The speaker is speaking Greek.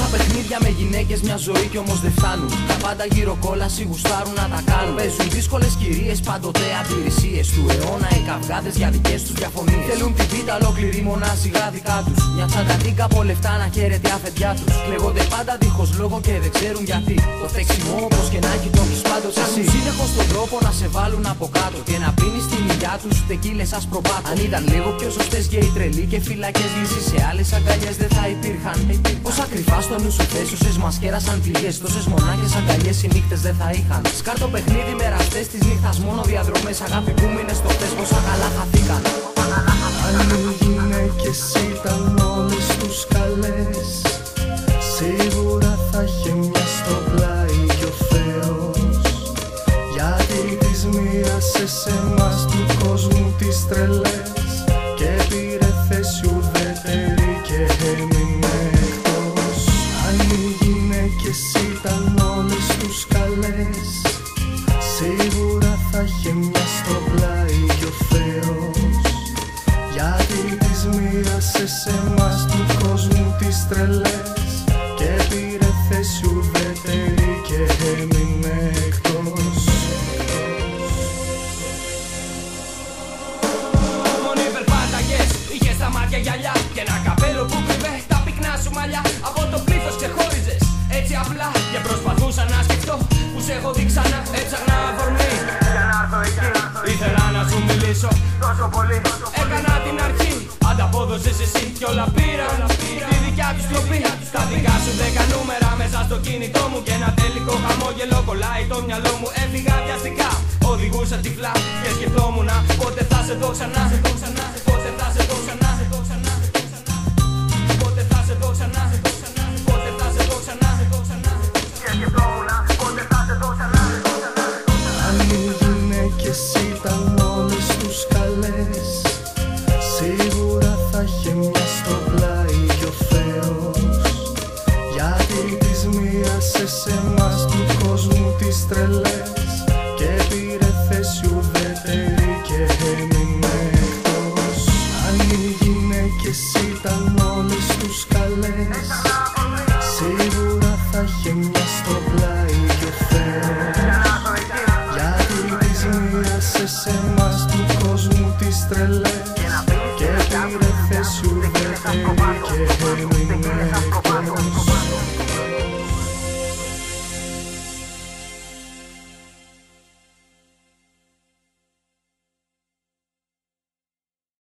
Τόσα παιχνίδια με γυναίκες, μια ζωή κι όμως δεν φτάνουν. Τα πάντα γύρω κόλαση γουστάρουν να τα κάνουν. Παίζουν δύσκολες κυρίες, πάντοτε αντιρρησίες του αιώνα. Οι καυγάδες για δικές τους διαφωνίες. Θέλουν τη β' ολόκληρη μονάζιγα δικά τους. Μια τσαντατίκα από λεφτά να χαίρεται αφεντιά τους. Κλαίγονται πάντα δίχως λόγο και δεν ξέρουν γιατί. Το θέξιμο όπως και να έχει το έχεις πάντως εσύ. Σύνεχος τον τρόπο να σε βάλουν από κάτω και να πίνεις την υγειά τους τεκίλες ασπροπάτω. Αν ήταν λίγο πιο σωστές και οι τρελοί και φυλακές λύσεις, σε άλλες αγκαλιές δεν θα υπήρχαν. Όσα κρυφά στο νου σου θες, όσες μας κέρασαν πληγές, τόσες μονάχες αγκαλιές οι νύχτες δεν θα είχαν. Σκάρτο παιχνίδι με ραστές της νύχτας, μόνο διαδρομές. Αγάπη που μείνες στο χθες, πόσα καλά χαθήκαν. Αν οι γυναίκες ήταν όλες τους καλές, σίγουρα θα είχε μια στο πλάι κι ο Θεός. Γιατί τις μοίρασε σε εμάς του κόσμου τις τρελές και πήρε θέση ουδέτερη και έμεινε εκτός. Αν οι γυναίκες ήταν όλες τους καλές, σίγουρα θα είχε μια στο πλάι κι ο Θεός. Γιατί τις μοίρασε σε εμάς του κόσμου τις τρελές και πήρε θέση ουδέτερη και έμεινε εκτός. Μόνοι περπάταγες, είχες τα μάτια γυαλιά και ένα καπέλο που κρύβε τα πυκνά σου μαλλιά. Από το πλήθος ξεχώριζες έτσι απλά και προσπαθούσα να σκεφτώ που σε έχω δει ξανά. Έψαχνα αφορμή για να έρθω εκεί. Ήθελα να σου μιλήσω τόσο πολύ. Έκανα την αρχή, ανταπόδωσες εσύ κι όλα πήραν τη δικιά τους τροπή. Στα δικά σου 10 νούμερα μέσα στο κινητό μου και ένα τελικό χαμόγελο κολλάει το μυαλό μου. Έφυγα βιαστικά, οδηγούσα τυφλά και σκεφτόμουν πότε θα σε δω ξανά. Πότε θα σε δω ξανά. Πότε θα σε δω ξανά. Πότε θα σε δω ξανά. Και σκεφτόμουν πότε θα σε δω ξανά. Αν οι γυναίκες ήταν όλες τους καλές, σίγουρα θα είχε μια στο πλάι κι ο Θεός. Γιατί τις μοίρασε σε εμάς του κόσμου τις τρελές και πήρε θέση ουδέτερη και έμεινε εκτός. Αν οι γυναίκες ήταν όλες τους καλές, σίγουρα θα είχε μια στο πλάι κι ο Θεός. Γιατί τις μοίρασε σε εμάς του κόσμου τις τρελές και πήρε θέση ουδέτερη και έμεινε εκτός.